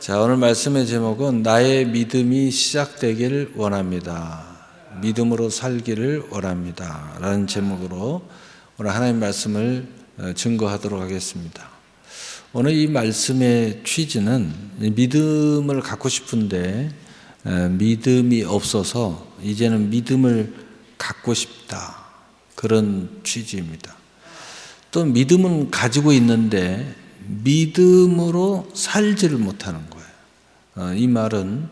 자, 오늘 말씀의 제목은 나의 믿음이 시작되기를 원합니다. 믿음으로 살기를 원합니다. 라는 제목으로 오늘 하나님 말씀을 증거하도록 하겠습니다. 오늘 이 말씀의 취지는 믿음을 갖고 싶은데 믿음이 없어서 이제는 믿음을 갖고 싶다. 그런 취지입니다. 또 믿음은 가지고 있는데 믿음으로 살지를 못하는 거예요. 이 말은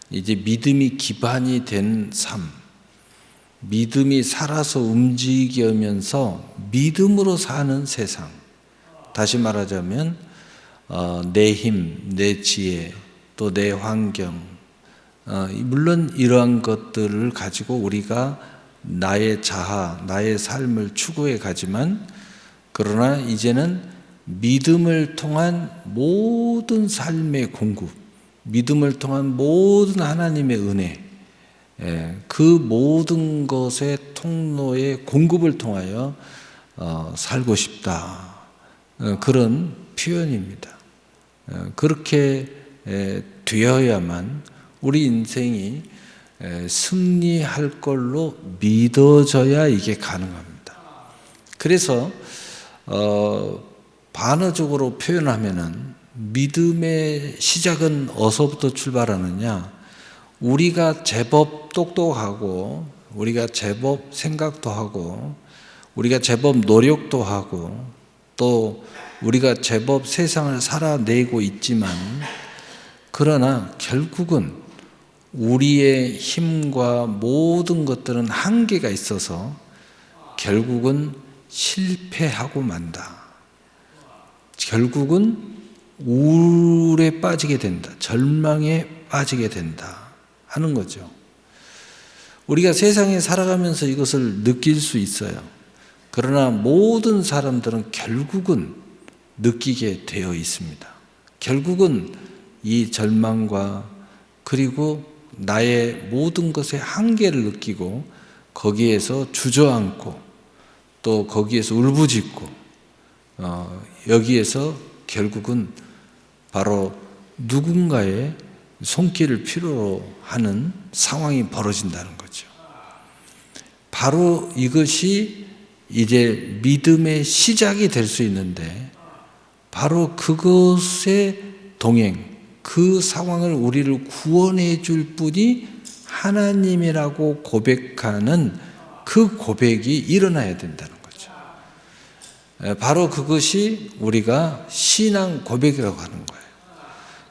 이제 믿음이 기반이 된 삶, 믿음이 살아서 움직이면서 믿음으로 사는 세상. 다시 말하자면 내 힘, 내 지혜, 또 내 환경, 물론 이러한 것들을 가지고 우리가 나의 자아, 나의 삶을 추구해 가지만, 그러나 이제는 믿음을 통한 모든 삶의 공급, 믿음을 통한 모든 하나님의 은혜, 그 모든 것의 통로의 공급을 통하여 살고 싶다. 그런 표현입니다. 그렇게 되어야만 우리 인생이 승리할 걸로 믿어져야 이게 가능합니다. 그래서 반어적으로 표현하면은 믿음의 시작은 어디서부터 출발하느냐? 우리가 제법 똑똑하고, 우리가 제법 생각도 하고, 우리가 제법 노력도 하고, 또 우리가 제법 세상을 살아내고 있지만, 그러나 결국은 우리의 힘과 모든 것들은 한계가 있어서 결국은 실패하고 만다. 결국은 우울에 빠지게 된다. 절망에 빠지게 된다 하는 거죠. 우리가 세상에 살아가면서 이것을 느낄 수 있어요. 그러나 모든 사람들은 결국은 느끼게 되어 있습니다. 결국은 이 절망과 그리고 나의 모든 것의 한계를 느끼고 거기에서 주저앉고 또 거기에서 울부짖고 여기에서 결국은 바로 누군가의 손길을 필요로 하는 상황이 벌어진다는 거죠. 바로 이것이 이제 믿음의 시작이 될 수 있는데, 바로 그것의 동행, 그 상황을 우리를 구원해 줄 분이 하나님이라고 고백하는 그 고백이 일어나야 된다는 거죠. 바로 그것이 우리가 신앙 고백이라고 하는 거예요.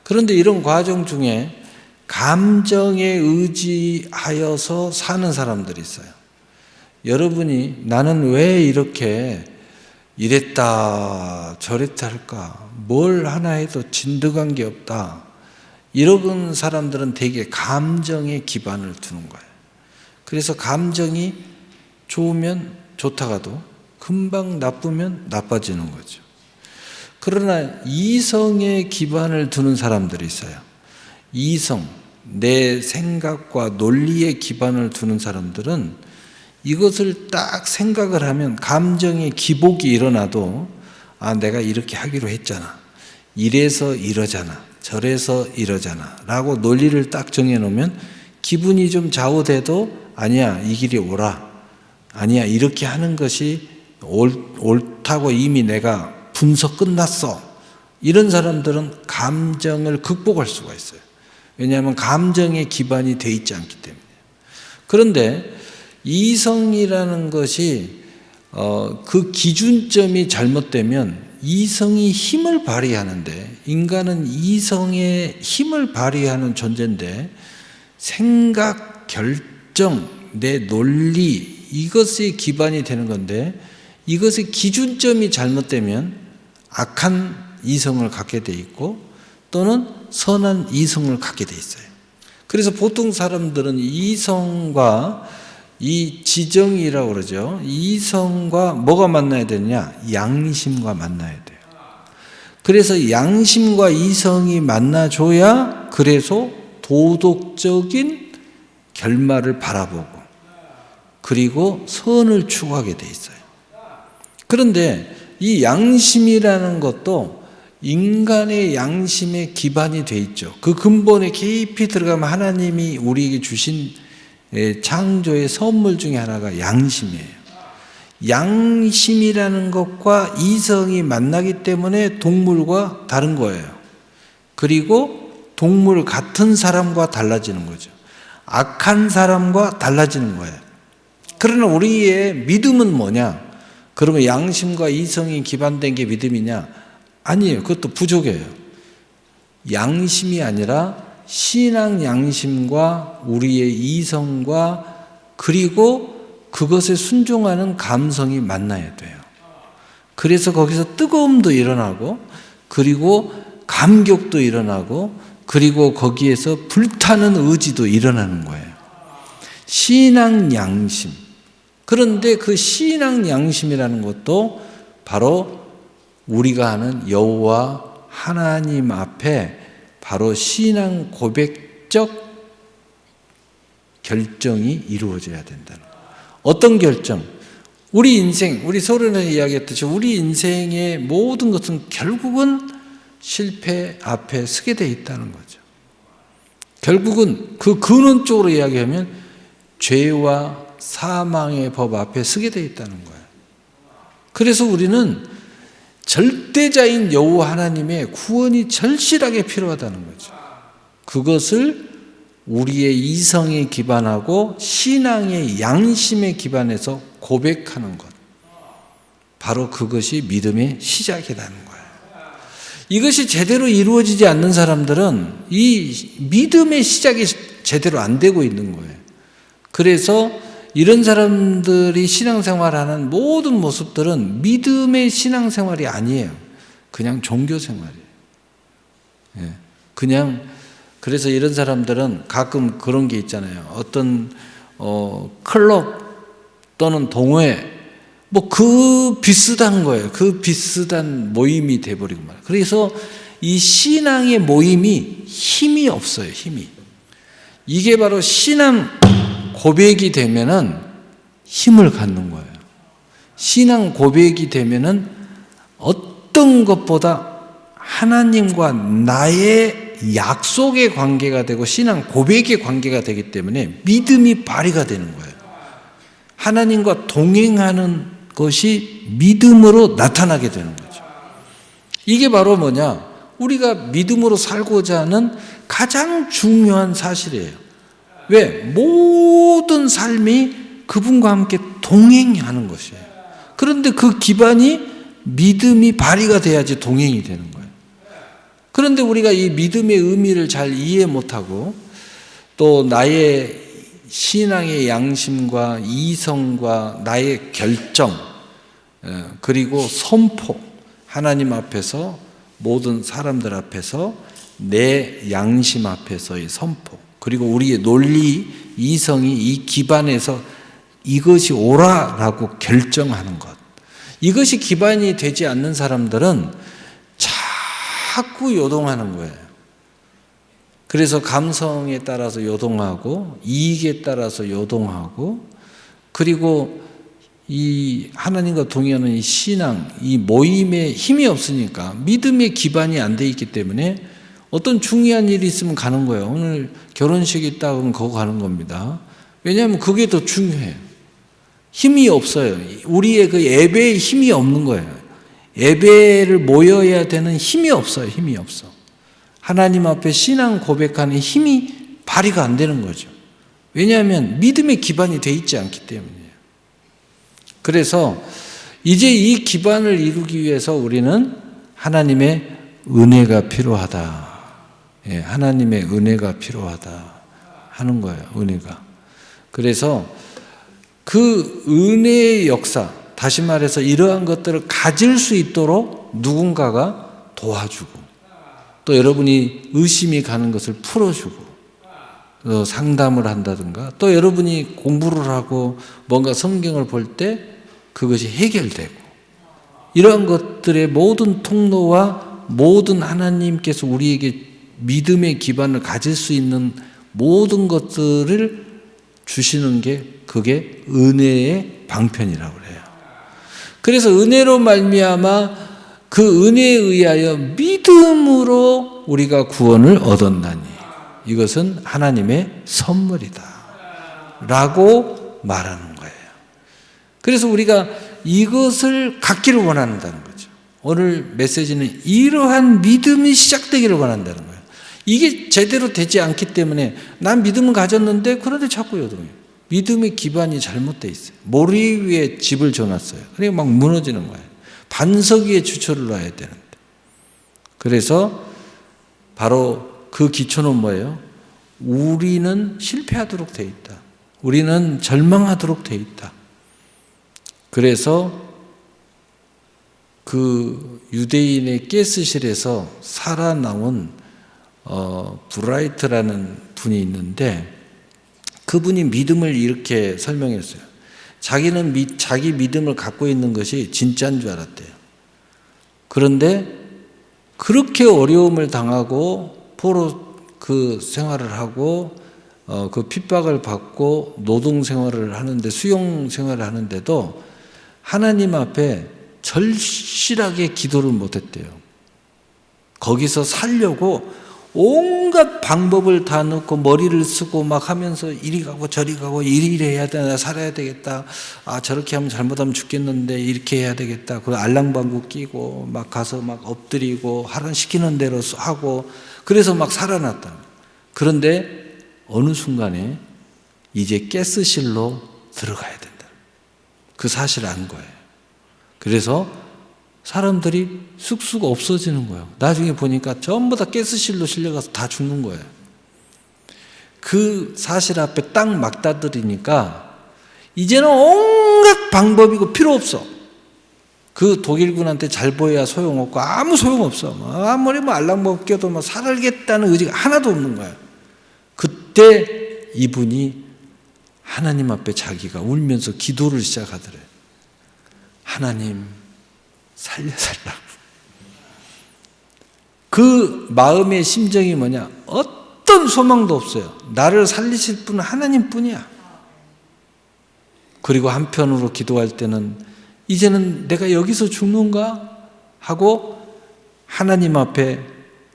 그런데 이런 과정 중에 감정에 의지하여서 사는 사람들이 있어요. 여러분이 나는 왜 이렇게 이랬다 저랬다 할까? 뭘 하나 해도 진득한 게 없다. 이런 사람들은 대개 감정에 기반을 두는 거예요. 그래서 감정이 좋으면 좋다가도 금방 나쁘면 나빠지는 거죠. 그러나 이성에 기반을 두는 사람들이 있어요. 이성, 내 생각과 논리에 기반을 두는 사람들은 이것을 딱 생각을 하면 감정의 기복이 일어나도 내가 이렇게 하기로 했잖아. 이래서 이러잖아. 저래서 이러잖아. 라고 논리를 딱 정해놓으면 기분이 좀 좌우돼도 아니야, 이 길이 옳아. 아니야, 이렇게 하는 것이 옳다고 이미 내가 분석 끝났어. 이런 사람들은 감정을 극복할 수가 있어요. 왜냐하면 감정에 기반이 돼 있지 않기 때문에. 그런데 이성이라는 것이 그 기준점이 잘못되면 이성이 힘을 발휘하는데, 인간은 이성의 힘을 발휘하는 존재인데, 생각, 결정, 내 논리, 이것이 기반이 되는 건데, 이것의 기준점이 잘못되면 악한 이성을 갖게 돼 있고 또는 선한 이성을 갖게 돼 있어요. 그래서 보통 사람들은 이성과 이 지정이라고 그러죠. 이성과 뭐가 만나야 되느냐? 양심과 만나야 돼요. 그래서 양심과 이성이 만나줘야 그래서 도덕적인 결말을 바라보고 그리고 선을 추구하게 돼 있어요. 그런데 이 양심이라는 것도 인간의 양심에 기반이 돼 있죠. 그 근본에 깊이 들어가면 하나님이 우리에게 주신 창조의 선물 중에 하나가 양심이에요. 양심이라는 것과 이성이 만나기 때문에 동물과 다른 거예요. 그리고 동물 같은 사람과 달라지는 거죠. 악한 사람과 달라지는 거예요. 그러나 우리의 믿음은 뭐냐? 그러면 양심과 이성이 기반된 게 믿음이냐? 아니에요. 그것도 부족해요. 양심이 아니라 신앙 양심과 우리의 이성과 그리고 그것에 순종하는 감성이 만나야 돼요. 그래서 거기서 뜨거움도 일어나고 그리고 감격도 일어나고 그리고 거기에서 불타는 의지도 일어나는 거예요. 신앙 양심. 그런데 그 신앙 양심이라는 것도 바로 우리가 하는 여호와 하나님 앞에 바로 신앙 고백적 결정이 이루어져야 된다는 거예요. 어떤 결정? 우리 인생, 우리 서론에 이야기했듯이 우리 인생의 모든 것은 결국은 실패 앞에 서게 돼 있다는 거죠. 결국은 그 근원적으로 이야기하면 죄와 사망의 법 앞에 서게 돼 있다는 거예요. 그래서 우리는 절대자인 여호와 하나님의 구원이 절실하게 필요하다는 거죠. 그것을 우리의 이성에 기반하고 신앙의 양심에 기반해서 고백하는 것. 바로 그것이 믿음의 시작이라는 거예요. 이것이 제대로 이루어지지 않는 사람들은 이 믿음의 시작이 제대로 안 되고 있는 거예요. 그래서 이런 사람들이 신앙생활하는 모든 모습들은 믿음의 신앙생활이 아니에요. 그냥 종교생활이에요. 그냥 그래서 이런 사람들은 가끔 그런 게 있잖아요. 어떤 클럽 또는 동호회 뭐 그 비슷한 거예요. 그 비슷한 모임이 돼버리고 말이에요. 그래서 이 신앙의 모임이 힘이 없어요. 힘이. 이게 바로 신앙 고백이 되면은 힘을 갖는 거예요. 신앙 고백이 되면은 어떤 것보다 하나님과 나의 약속의 관계가 되고 신앙 고백의 관계가 되기 때문에 믿음이 발휘가 되는 거예요. 하나님과 동행하는 것이 믿음으로 나타나게 되는 거죠. 이게 바로 뭐냐? 우리가 믿음으로 살고자 하는 가장 중요한 사실이에요. 왜? 모든 삶이 그분과 함께 동행하는 것이에요. 그런데 그 기반이 믿음이 발휘가 돼야지 동행이 되는 거예요. 그런데 우리가 이 믿음의 의미를 잘 이해 못하고 또 나의 신앙의 양심과 이성과 나의 결정 그리고 선포 하나님 앞에서 모든 사람들 앞에서 내 양심 앞에서의 선포 그리고 우리의 논리 이성이 이 기반에서 이것이 옳아라고 결정하는 것 이것이 기반이 되지 않는 사람들은 자꾸 요동하는 거예요. 그래서 감성에 따라서 요동하고 이익에 따라서 요동하고 그리고 이 하나님과 동의하는 이 신앙, 이 모임에 힘이 없으니까 믿음의 기반이 안 돼 있기 때문에 어떤 중요한 일이 있으면 가는 거예요. 오늘 결혼식이 있다 그러면 거기 가는 겁니다. 왜냐하면 그게 더 중요해요. 힘이 없어요. 우리의 그 예배에 힘이 없는 거예요. 예배를 모여야 되는 힘이 없어요. 힘이 없어. 하나님 앞에 신앙 고백하는 힘이 발휘가 안 되는 거죠. 왜냐하면 믿음의 기반이 돼 있지 않기 때문이에요. 그래서 이제 이 기반을 이루기 위해서 우리는 하나님의 은혜가 필요하다. 예, 하나님의 은혜가 필요하다 하는 거예요. 은혜가. 그래서 그 은혜의 역사, 다시 말해서 이러한 것들을 가질 수 있도록 누군가가 도와주고 또 여러분이 의심이 가는 것을 풀어주고 상담을 한다든가 또 여러분이 공부를 하고 뭔가 성경을 볼 때 그것이 해결되고 이러한 것들의 모든 통로와 모든 하나님께서 우리에게 믿음의 기반을 가질 수 있는 모든 것들을 주시는 게 그게 은혜의 방편이라고 그래요. 그래서 은혜로 말미암아 그 은혜에 의하여 믿음으로 우리가 구원을 얻었나니 이것은 하나님의 선물이다 라고 말하는 거예요. 그래서 우리가 이것을 갖기를 원한다는 거죠. 오늘 메시지는 이러한 믿음이 시작되기를 원한다는 거예요. 이게 제대로 되지 않기 때문에 난 믿음은 가졌는데 그런데 자꾸 요동해요. 믿음의 기반이 잘못되어 있어요. 모리 위에 집을 줘놨어요. 그러니까 막 무너지는 거예요. 반석 위에 주초를 놔야 되는데. 그래서 바로 그 기초는 뭐예요? 우리는 실패하도록 되어 있다. 우리는 절망하도록 되어 있다. 그래서 그 유대인의 가스실에서 살아나온 브라이트라는 분이 있는데 그분이 믿음을 이렇게 설명했어요. 자기는 자기 믿음을 갖고 있는 것이 진짜인 줄 알았대요. 그런데 그렇게 어려움을 당하고 포로 그 생활을 하고 그 핍박을 받고 노동 생활을 하는데 수용 생활을 하는데도 하나님 앞에 절실하게 기도를 못했대요. 거기서 살려고 온갖 방법을 다 넣고 머리를 쓰고 막 하면서 이리 가고 저리 가고 이리 해야 되나 살아야 되겠다. 아 저렇게 하면 잘못하면 죽겠는데 이렇게 해야 되겠다. 그리고 알랑방구 끼고 막 가서 막 엎드리고 하란 시키는 대로 하고 그래서 막 살아났다. 그런데 어느 순간에 이제 가스실로 들어가야 된다. 그 사실을 안 거예요. 그래서 사람들이 쑥쑥 없어지는 거예요. 나중에 보니까 전부 다 가스실로 실려가서 다 죽는 거예요. 그 사실 앞에 딱 막다들이니까 이제는 온갖 방법이고 필요 없어. 그 독일군한테 잘 보여야 소용없고 아무 소용없어. 아무리 뭐 알랑방구 껴도 뭐 살겠다는 의지가 하나도 없는 거예요. 그때 이분이 하나님 앞에 자기가 울면서 기도를 시작하더래요. 하나님 살려달라고. 그 마음의 심정이 뭐냐? 어떤 소망도 없어요. 나를 살리실 분은 하나님뿐이야. 그리고 한편으로 기도할 때는 이제는 내가 여기서 죽는가? 하고 하나님 앞에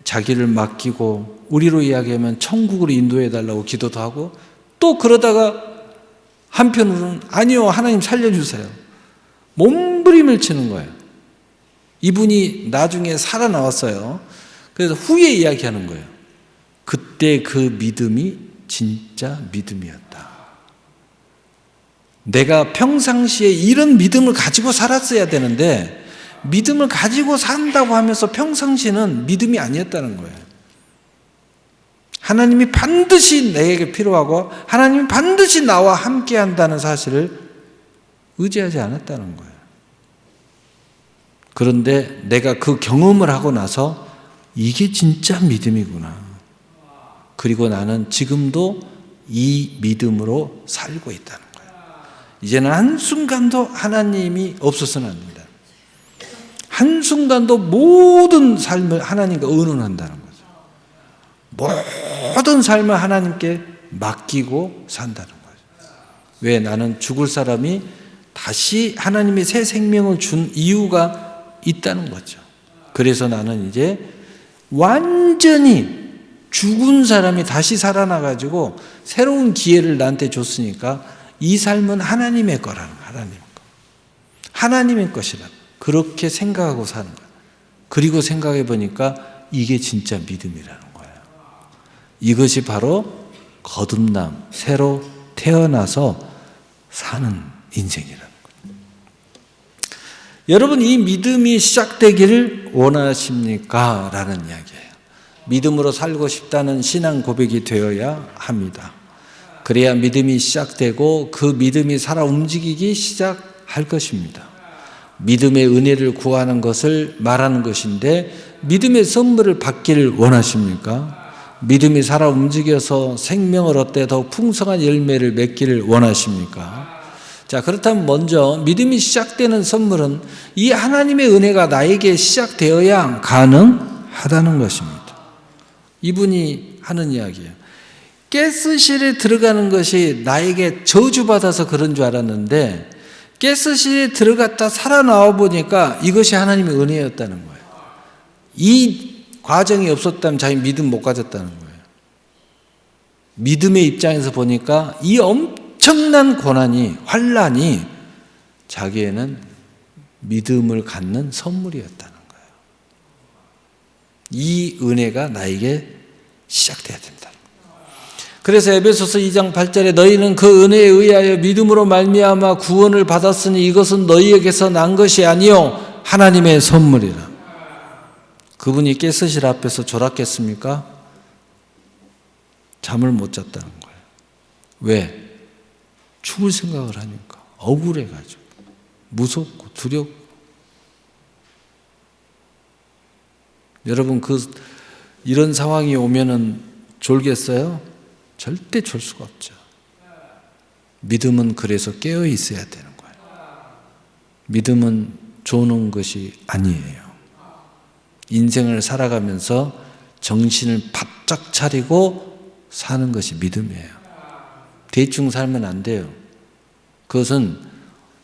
자기를 맡기고 우리로 이야기하면 천국으로 인도해 달라고 기도도 하고 또 그러다가 한편으로는 아니요 하나님 살려주세요. 몸부림을 치는 거예요. 이분이 나중에 살아나왔어요. 그래서 후에 이야기하는 거예요. 그때 그 믿음이 진짜 믿음이었다. 내가 평상시에 이런 믿음을 가지고 살았어야 되는데 믿음을 가지고 산다고 하면서 평상시에는 믿음이 아니었다는 거예요. 하나님이 반드시 내게 필요하고 하나님이 반드시 나와 함께 한다는 사실을 의지하지 않았다는 거예요. 그런데 내가 그 경험을 하고 나서 이게 진짜 믿음이구나. 그리고 나는 지금도 이 믿음으로 살고 있다는 거예요. 이제는 한순간도 하나님이 없어서는 안 된다. 한순간도 모든 삶을 하나님과 의논한다는 거죠. 모든 삶을 하나님께 맡기고 산다는 거죠. 왜? 나는 죽을 사람이 다시 하나님이 새 생명을 준 이유가 있다는 거죠. 그래서 나는 이제 완전히 죽은 사람이 다시 살아나가지고 새로운 기회를 나한테 줬으니까 이 삶은 하나님의 거라는 거예요. 하나님의 것이라는 그렇게 생각하고 사는 거예요. 그리고 생각해 보니까 이게 진짜 믿음이라는 거예요. 이것이 바로 거듭남, 새로 태어나서 사는 인생이라는 거예요. 여러분 이 믿음이 시작되기를 원하십니까? 라는 이야기예요. 믿음으로 살고 싶다는 신앙 고백이 되어야 합니다. 그래야 믿음이 시작되고 그 믿음이 살아 움직이기 시작할 것입니다. 믿음의 은혜를 구하는 것을 말하는 것인데 믿음의 선물을 받기를 원하십니까? 믿음이 살아 움직여서 생명을 얻되 더 풍성한 열매를 맺기를 원하십니까? 자, 그렇다면 먼저 믿음이 시작되는 선물은 이 하나님의 은혜가 나에게 시작되어야 가능하다는 것입니다. 이분이 하는 이야기예요. 가스실에 들어가는 것이 나에게 저주받아서 그런 줄 알았는데 가스실에 들어갔다 살아나와 보니까 이것이 하나님의 은혜였다는 거예요. 이 과정이 없었다면 자기 믿음 못 가졌다는 거예요. 믿음의 입장에서 보니까 이 엄청난 고난이, 환난이 자기에는 믿음을 갖는 선물이었다는 거예요. 이 은혜가 나에게 시작돼야 된다. 그래서 에베소서 2장 8절에 너희는 그 은혜에 의하여 믿음으로 말미암아 구원을 받았으니 이것은 너희에게서 난 것이 아니요 하나님의 선물이라. 그분이 깨스실 앞에서 졸았겠습니까? 잠을 못 잤다는 거예요. 왜? 죽을 생각을 하니까 억울해가지고 무섭고 두렵고. 여러분 이런 상황이 오면은 졸겠어요? 절대 졸 수가 없죠. 믿음은 그래서 깨어 있어야 되는 거예요. 믿음은 조는 것이 아니에요. 인생을 살아가면서 정신을 바짝 차리고 사는 것이 믿음이에요. 대충 살면 안 돼요. 그것은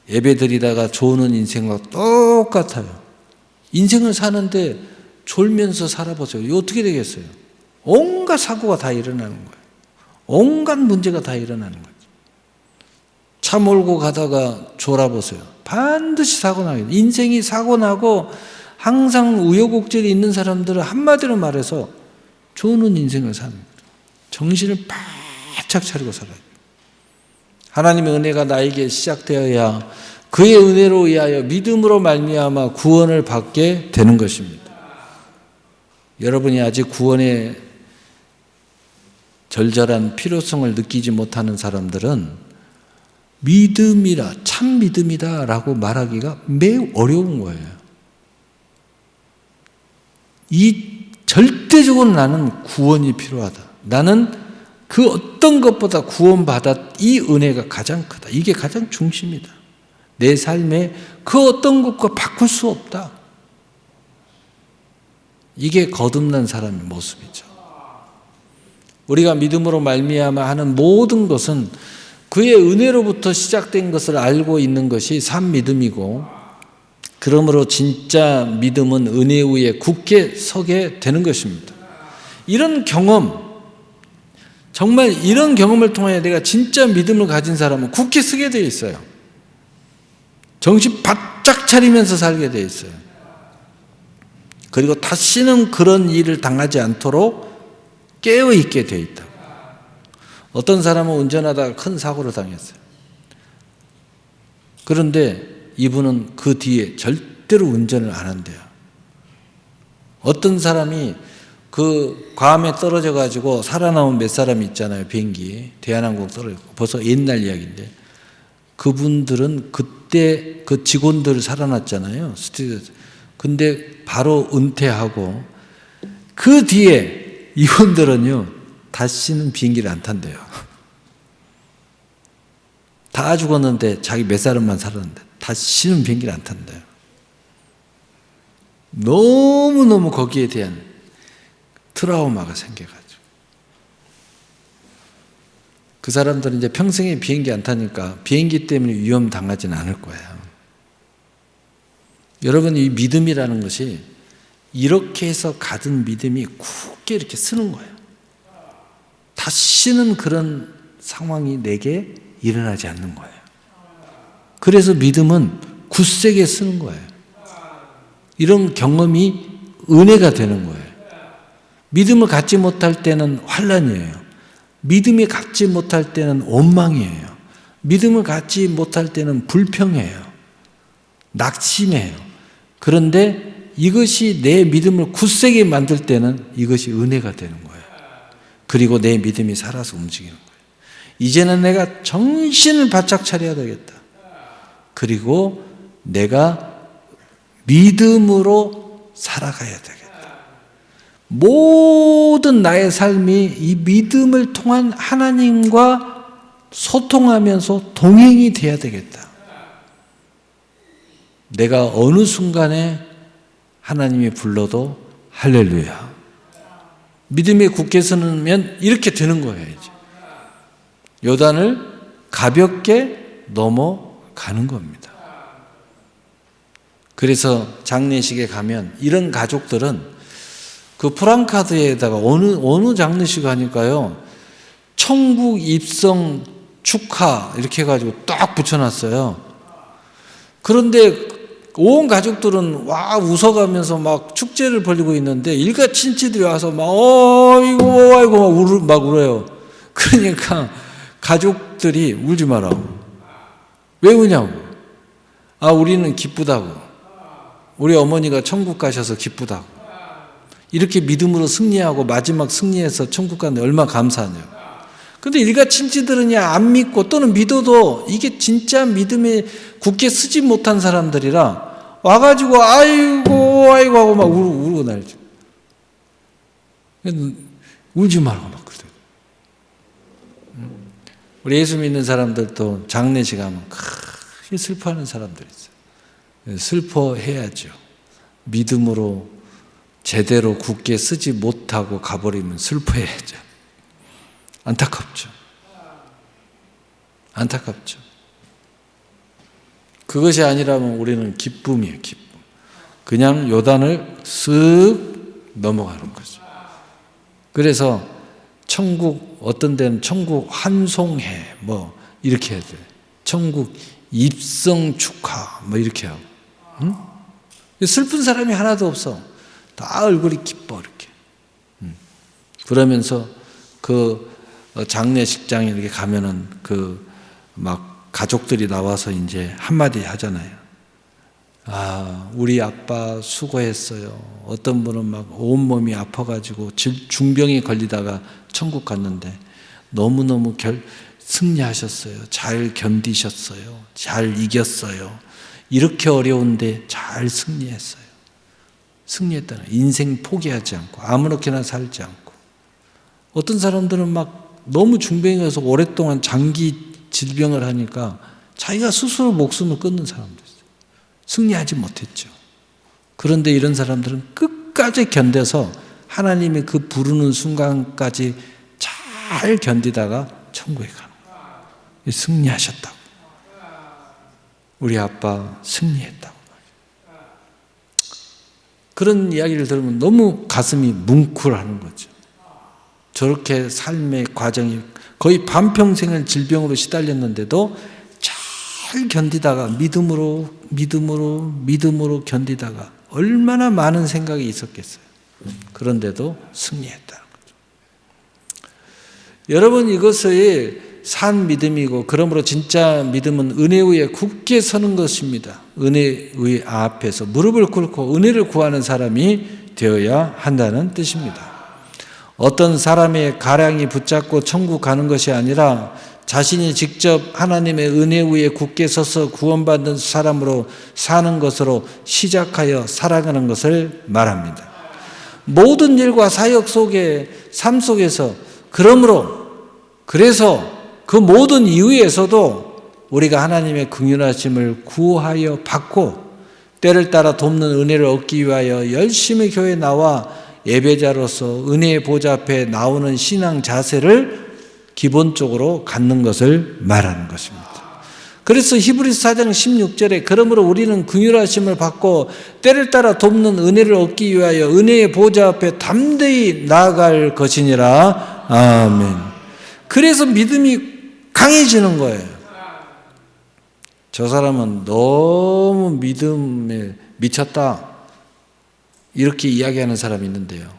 예배드리다가 조는 인생과 똑같아요. 인생을 사는데 졸면서 살아보세요. 이거 어떻게 되겠어요? 온갖 사고가 다 일어나는 거예요. 온갖 문제가 다 일어나는 거죠. 차 몰고 가다가 졸아보세요. 반드시 사고 나요. 인생이 사고 나고 항상 우여곡절이 있는 사람들은 한마디로 말해서 조는 인생을 사는 거예요. 정신을 바짝 차리고 살아요. 하나님의 은혜가 나에게 시작되어야 그의 은혜로 의하여 믿음으로 말미암아 구원을 받게 되는 것입니다. 여러분이 아직 구원의 절절한 필요성을 느끼지 못하는 사람들은 믿음이라, 참 믿음이다 라고 말하기가 매우 어려운 거예요. 절대적으로 나는 구원이 필요하다. 나는 그 어떤 것보다 구원받았 이 은혜가 가장 크다. 이게 가장 중심이다. 내 삶에 그 어떤 것과 바꿀 수 없다. 이게 거듭난 사람의 모습이죠. 우리가 믿음으로 말미암아 하는 모든 것은 그의 은혜로부터 시작된 것을 알고 있는 것이 참 믿음이고, 그러므로 진짜 믿음은 은혜 위에 굳게 서게 되는 것입니다. 이런 경험, 정말 이런 경험을 통해 내가 진짜 믿음을 가진 사람은 굳게 서게 되어 있어요. 정신 바짝 차리면서 살게 되어 있어요. 그리고 다시는 그런 일을 당하지 않도록 깨어있게 되어 있다고. 어떤 사람은 운전하다가 큰 사고를 당했어요. 그런데 이분은 그 뒤에 절대로 운전을 안 한대요. 어떤 사람이 그 괌에 떨어져 가지고 살아남은 몇 사람이 있잖아요. 비행기 대한항공 떨어지고 벌써 옛날 이야기인데, 그분들은 그때 그 직원들 살아났잖아요. 스튜디오에서. 근데 바로 은퇴하고 그 뒤에 이분들은요 다시는 비행기를 안 탄대요. 다 죽었는데 자기 몇 사람만 살았는데 다시는 비행기를 안 탄대요. 너무너무 거기에 대한 트라우마가 생겨가지고. 그 사람들은 이제 평생에 비행기 안 타니까 비행기 때문에 위험 당하지는 않을 거예요. 여러분, 이 믿음이라는 것이 이렇게 해서 가진 믿음이 굳게 이렇게 쓰는 거예요. 다시는 그런 상황이 내게 일어나지 않는 거예요. 그래서 믿음은 굳세게 쓰는 거예요. 이런 경험이 은혜가 되는 거예요. 믿음을 갖지 못할 때는 환난이에요. 믿음이 갖지 못할 때는 원망이에요. 믿음을 갖지 못할 때는 불평이에요. 낙심해요. 그런데 이것이 내 믿음을 굳세게 만들 때는 이것이 은혜가 되는 거예요. 그리고 내 믿음이 살아서 움직이는 거예요. 이제는 내가 정신을 바짝 차려야 되겠다. 그리고 내가 믿음으로 살아가야 되겠다. 모든 나의 삶이 이 믿음을 통한 하나님과 소통하면서 동행이 돼야 되겠다. 내가 어느 순간에 하나님이 불러도 할렐루야. 믿음에 굳게 서면 이렇게 되는 거예요. 이제. 요단을 가볍게 넘어가는 겁니다. 그래서 장례식에 가면 이런 가족들은 그 프랑카드에다가 어느 장례식 하니까요, 천국 입성 축하 이렇게 해가지고 딱 붙여놨어요. 그런데 온 가족들은 와 웃어가면서 막 축제를 벌이고 있는데 일가 친지들이 와서 막 아이고 막 울어요. 그러니까 가족들이 울지 마라. 왜 우냐고. 아, 우리는 기쁘다고. 우리 어머니가 천국 가셔서 기쁘다고. 이렇게 믿음으로 승리하고 마지막 승리해서 천국 가는데 얼마나 감사하냐고. 근데 일가 친지들은 안 믿고 또는 믿어도 이게 진짜 믿음에 굳게 쓰지 못한 사람들이라 와가지고 아이고 하고 막 울고 날죠. 울지 말고 막 그래요. 우리 예수 믿는 사람들도 장례식 하면 크게 슬퍼하는 사람들이 있어요. 슬퍼해야죠. 믿음으로 제대로 굳게 쓰지 못하고 가버리면 슬퍼해야죠. 안타깝죠. 안타깝죠. 그것이 아니라면 우리는 기쁨이에요, 기쁨. 그냥 요단을 쓱 넘어가는 거죠. 그래서 천국, 어떤 데는 천국 환송회, 뭐, 이렇게 해야 돼. 천국 입성 축하, 뭐, 이렇게 하고. 응? 슬픈 사람이 하나도 없어. 다 얼굴이 기뻐, 이렇게. 그러면서 그 장례식장에 이렇게 가면은 막 가족들이 나와서 이제 한마디 하잖아요. 아, 우리 아빠 수고했어요. 어떤 분은 막 온몸이 아파가지고 중병에 걸리다가 천국 갔는데 너무너무 승리하셨어요. 잘 견디셨어요. 잘 이겼어요. 이렇게 어려운데 잘 승리했어요. 승리했다는 인생 포기하지 않고 아무렇게나 살지 않고. 어떤 사람들은 막 너무 중병에 가서 오랫동안 장기 질병을 하니까 자기가 스스로 목숨을 끊는 사람도 있어요. 승리하지 못했죠. 그런데 이런 사람들은 끝까지 견뎌서 하나님이 그 부르는 순간까지 잘 견디다가 천국에 가는 거예요. 승리하셨다고. 우리 아빠 승리했다고. 그런 이야기를 들으면 너무 가슴이 뭉클하는 거죠. 저렇게 삶의 과정이 거의 반평생을 질병으로 시달렸는데도 잘 견디다가 믿음으로 견디다가 얼마나 많은 생각이 있었겠어요. 그런데도 승리했다는 거죠. 여러분, 이것이 산 믿음이고, 그러므로 진짜 믿음은 은혜 위에 굳게 서는 것입니다. 은혜 의 앞에서 무릎을 꿇고 은혜를 구하는 사람이 되어야 한다는 뜻입니다. 어떤 사람의 가량이 붙잡고 천국 가는 것이 아니라 자신이 직접 하나님의 은혜 위에 굳게 서서 구원받는 사람으로 사는 것으로 시작하여 살아가는 것을 말합니다. 모든 일과 사역 속에, 삶 속에서, 그래서 그 모든 이유에서도 우리가 하나님의 긍휼하심을 구하여 받고 때를 따라 돕는 은혜를 얻기 위하여 열심히 교회에 나와 예배자로서 은혜의 보좌 앞에 나오는 신앙 자세를 기본적으로 갖는 것을 말하는 것입니다. 그래서 히브리서 4장 16절에 그러므로 우리는 긍휼하심을 받고 때를 따라 돕는 은혜를 얻기 위하여 은혜의 보좌 앞에 담대히 나아갈 것이니라. 아멘. 그래서 믿음이 강해지는 거예요. 저 사람은 너무 믿음에 미쳤다, 이렇게 이야기하는 사람이 있는데요.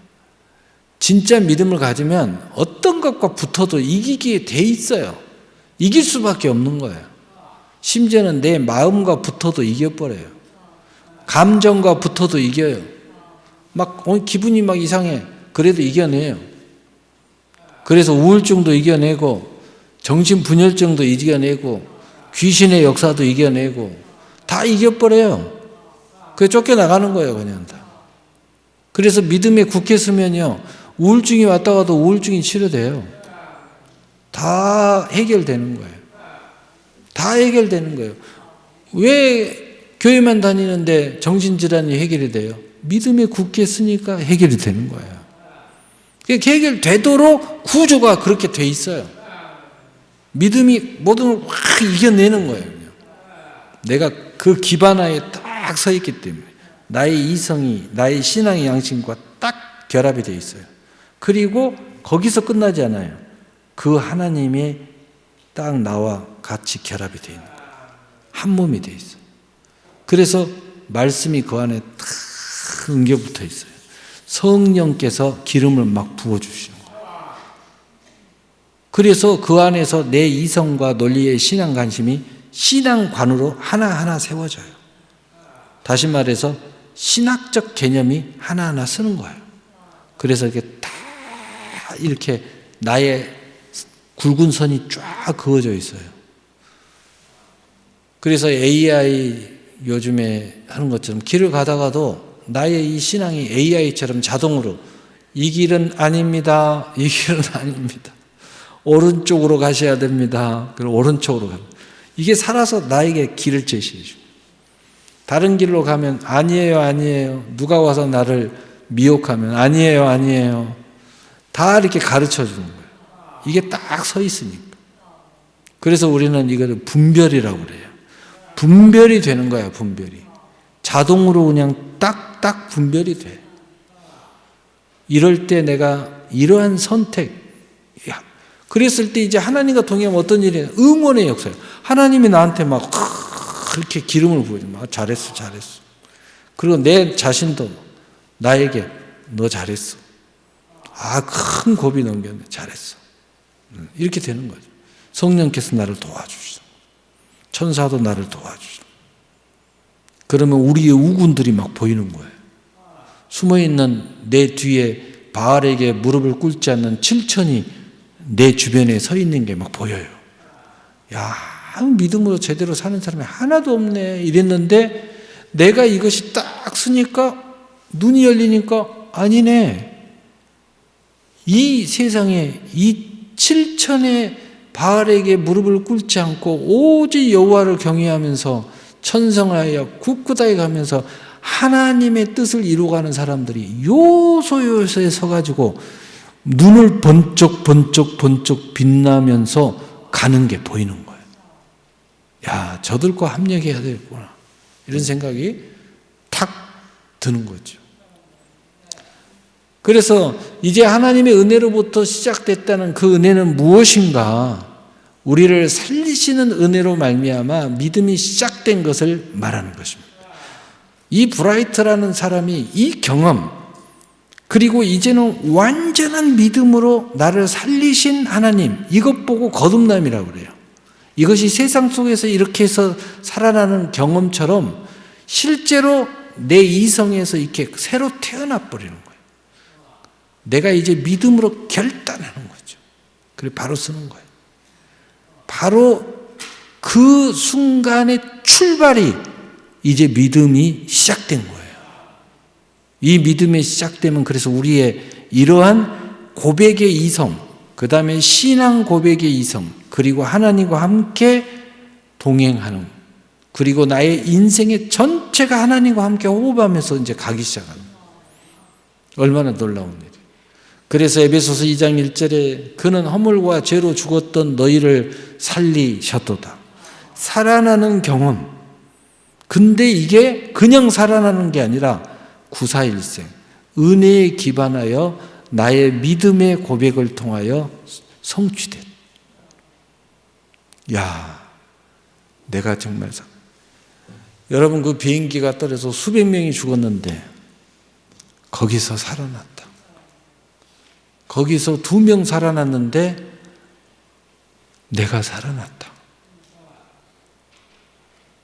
진짜 믿음을 가지면 어떤 것과 붙어도 이기게 돼 있어요. 이길 수밖에 없는 거예요. 심지어는 내 마음과 붙어도 이겨버려요. 감정과 붙어도 이겨요. 막 기분이 막 이상해. 그래도 이겨내요. 그래서 우울증도 이겨내고 정신분열증도 이겨내고 귀신의 역사도 이겨내고 다 이겨버려요. 그게 쫓겨나가는 거예요, 그냥 다. 그래서 믿음에 굳게 서면요, 우울증이 왔다 가도 우울증이 치료돼요. 다 해결되는 거예요. 다 해결되는 거예요. 왜 교회만 다니는데 정신질환이 해결이 돼요? 믿음에 굳게 쓰니까 해결이 되는 거예요. 해결되도록 구조가 그렇게 돼 있어요. 믿음이 모든 걸 확 이겨내는 거예요. 내가 그 기반하에 딱 서 있기 때문에 나의 이성이, 나의 신앙의 양심과 딱 결합이 되어 있어요. 그리고 거기서 끝나지 않아요. 그 하나님이 딱 나와 같이 결합이 되어 있는 거예요. 한 몸이 되어 있어요. 그래서 말씀이 그 안에 탁 엉겨 붙어 있어요. 성령께서 기름을 막 부어주시는 거예요. 그래서 그 안에서 내 이성과 논리의 신앙 관심이 신앙관으로 하나하나 세워져요. 다시 말해서 신학적 개념이 하나하나 쓰는 거예요. 그래서 이렇게 다 이렇게 나의 굵은 선이 쫙 그어져 있어요. 그래서 AI 요즘에 하는 것처럼 길을 가다가도 나의 이 신앙이 AI처럼 자동으로 이 길은 아닙니다. 이 길은 아닙니다. 오른쪽으로 가셔야 됩니다. 그럼 오른쪽으로 가요. 이게 살아서 나에게 길을 제시해 줍니다. 다른 길로 가면 아니에요, 아니에요. 누가 와서 나를 미혹하면 아니에요, 아니에요. 다 이렇게 가르쳐 주는 거예요. 이게 딱 서 있으니까. 그래서 우리는 이거를 분별이라고 그래요. 분별이 되는 거야, 분별이. 자동으로 그냥 딱딱 분별이 돼. 이럴 때 내가 이러한 선택, 그랬을 때 이제 하나님과 동행하면 어떤 일이에요? 응원의 역사예요. 하나님이 나한테 막 그렇게 기름을 부어줘. 잘했어, 잘했어. 그리고 내 자신도 나에게 너 잘했어. 큰 고비 넘겼네. 잘했어. 이렇게 되는 거죠. 성령께서 나를 도와주시죠. 천사도 나를 도와주시죠. 그러면 우리의 우군들이 막 보이는 거예요. 숨어있는 내 뒤에 바알에게 무릎을 꿇지 않는 7천이 내 주변에 서 있는 게 막 보여요. 야, 믿음으로 제대로 사는 사람이 하나도 없네 이랬는데 내가 이것이 딱 쓰니까 눈이 열리니까 아니네. 이 세상에 이 7천의 바알에게 무릎을 꿇지 않고 오직 여호와를 경외하면서 천성하여 굳굳하게 가면서 하나님의 뜻을 이루어가는 사람들이 요소요소에 서가지고 눈을 번쩍 빛나면서 가는 게 보이는 거예요. 야, 저들과 합력해야 되겠구나. 이런 생각이 탁 드는 거죠. 그래서 이제 하나님의 은혜로부터 시작됐다는 그 은혜는 무엇인가? 우리를 살리시는 은혜로 말미암아 믿음이 시작된 것을 말하는 것입니다. 이 브라이트라는 사람이 이 경험, 그리고 이제는 완전한 믿음으로 나를 살리신 하나님, 이것 보고 거듭남이라고 그래요. 이것이 세상 속에서 이렇게 해서 살아나는 경험처럼 실제로 내 이성에서 이렇게 새로 태어나 버리는 거예요. 내가 이제 믿음으로 결단하는 거죠. 그래 바로 쓰는 거예요. 바로 그 순간의 출발이 이제 믿음이 시작된 거예요. 이 믿음이 시작되면 그래서 우리의 이러한 고백의 이성, 그 다음에 신앙 고백의 이성, 그리고 하나님과 함께 동행하는, 그리고 나의 인생의 전체가 하나님과 함께 호흡하면서 이제 가기 시작합니다. 얼마나 놀라운 일이에요. 그래서 에베소서 2장 1절에 그는 허물과 죄로 죽었던 너희를 살리셨도다. 살아나는 경험. 근데 이게 그냥 살아나는 게 아니라 구사일생, 은혜에 기반하여 나의 믿음의 고백을 통하여 성취된. 야, 내가 정말 여러분 그 비행기가 떨어져서 수백 명이 죽었는데 거기서 살아났다. 거기서 2명 살아났는데 내가 살아났다.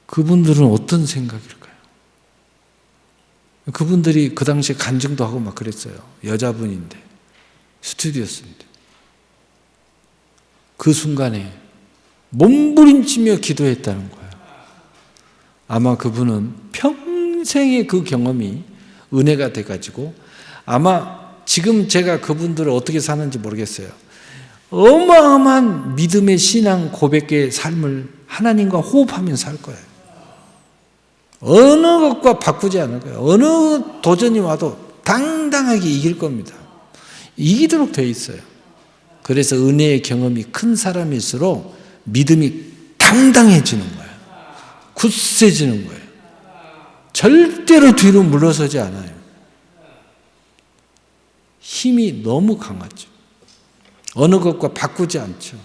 그분들은 어떤 생각일까요? 그분들이 그 당시에 간증도 하고 막 그랬어요. 여자분인데, 스튜디오스인데. 그 순간에 몸부림치며 기도했다는 거예요. 아마 그분은 평생의 그 경험이 은혜가 돼가지고 아마 지금 제가 그분들을 어떻게 사는지 모르겠어요. 어마어마한 믿음의 신앙 고백의 삶을 하나님과 호흡하면서 살 거예요. 어느 것과 바꾸지 않을 거예요. 어느 도전이 와도 당당하게 이길 겁니다. 이기도록 되어 있어요. 그래서 은혜의 경험이 큰 사람일수록 믿음이 당당해지는 거예요. 굳세지는 거예요. 절대로 뒤로 물러서지 않아요. 힘이 너무 강하죠. 어느 것과 바꾸지 않죠.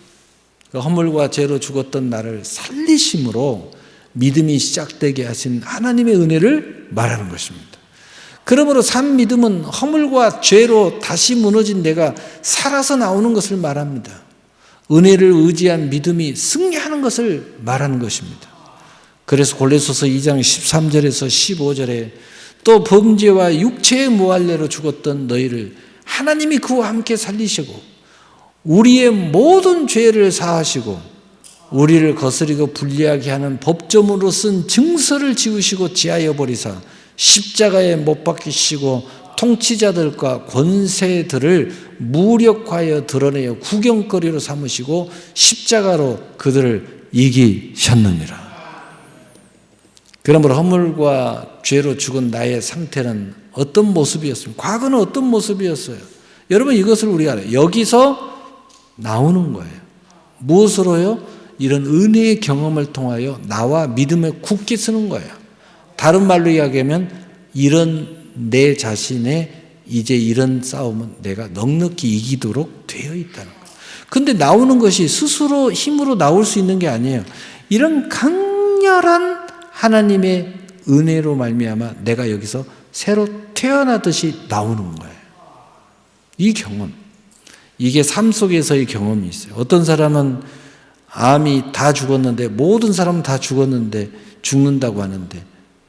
허물과 죄로 죽었던 나를 살리심으로 믿음이 시작되게 하신 하나님의 은혜를 말하는 것입니다. 그러므로 산 믿음은 허물과 죄로 다시 무너진 내가 살아서 나오는 것을 말합니다. 은혜를 의지한 믿음이 승리하는 것을 말하는 것입니다. 그래서 골로새서 2장 13절에서 15절에 또 범죄와 육체의 무할례로 죽었던 너희를 하나님이 그와 함께 살리시고 우리의 모든 죄를 사하시고 우리를 거스리고 불리하게 하는 법조문으로 쓴 증서를 지우시고 지하여 버리사 십자가에 못 박히시고 통치자들과 권세들을 무력하여 드러내어 구경거리로 삼으시고 십자가로 그들을 이기셨느니라. 그러므로 허물과 죄로 죽은 나의 상태는 어떤 모습이었습니까? 과거는 어떤 모습이었어요? 여러분 이것을 우리가 알아요. 여기서 나오는 거예요. 무엇으로요? 이런 은혜의 경험을 통하여 나와 믿음에 굳게 서는 거예요. 다른 말로 이야기하면 이런 내 자신의 이제 이런 싸움은 내가 넉넉히 이기도록 되어 있다는 거예요. 근데 나오는 것이 스스로 힘으로 나올 수 있는 게 아니에요. 이런 강렬한 하나님의 은혜로 말미암아 내가 여기서 새로 태어나듯이 나오는 거예요. 이 경험. 이게 삶 속에서의 경험이 있어요. 어떤 사람은 암이 다 죽었는데 모든 사람은 다 죽었는데 죽는다고 하는데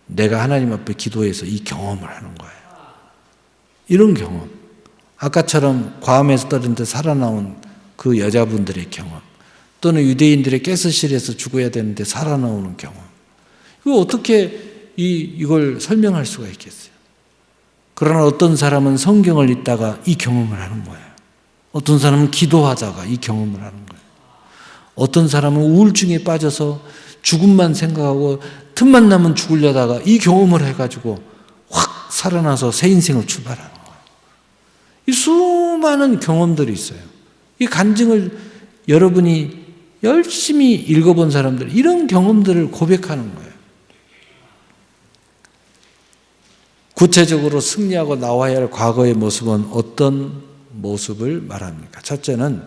내가 하나님 앞에 기도해서 이 경험을 하는 거예요. 이런 경험. 아까처럼 과음에서 떨어졌는데 살아나온 그 여자분들의 경험. 또는 유대인들의 가스실에서 죽어야 되는데 살아나오는 경험. 이거 어떻게 이걸 설명할 수가 있겠어요? 그러나 어떤 사람은 성경을 읽다가 이 경험을 하는 거예요. 어떤 사람은 기도하다가 이 경험을 하는 거예요. 어떤 사람은 우울증에 빠져서 죽음만 생각하고 틈만 나면 죽으려다가 이 경험을 해가지고 확 살아나서 새 인생을 출발하는 거예요. 이 수많은 경험들이 있어요. 이 간증을 여러분이 열심히 읽어본 사람들 이런 경험들을 고백하는 거예요. 구체적으로 승리하고 나와야 할 과거의 모습은 어떤 모습을 말합니까? 첫째는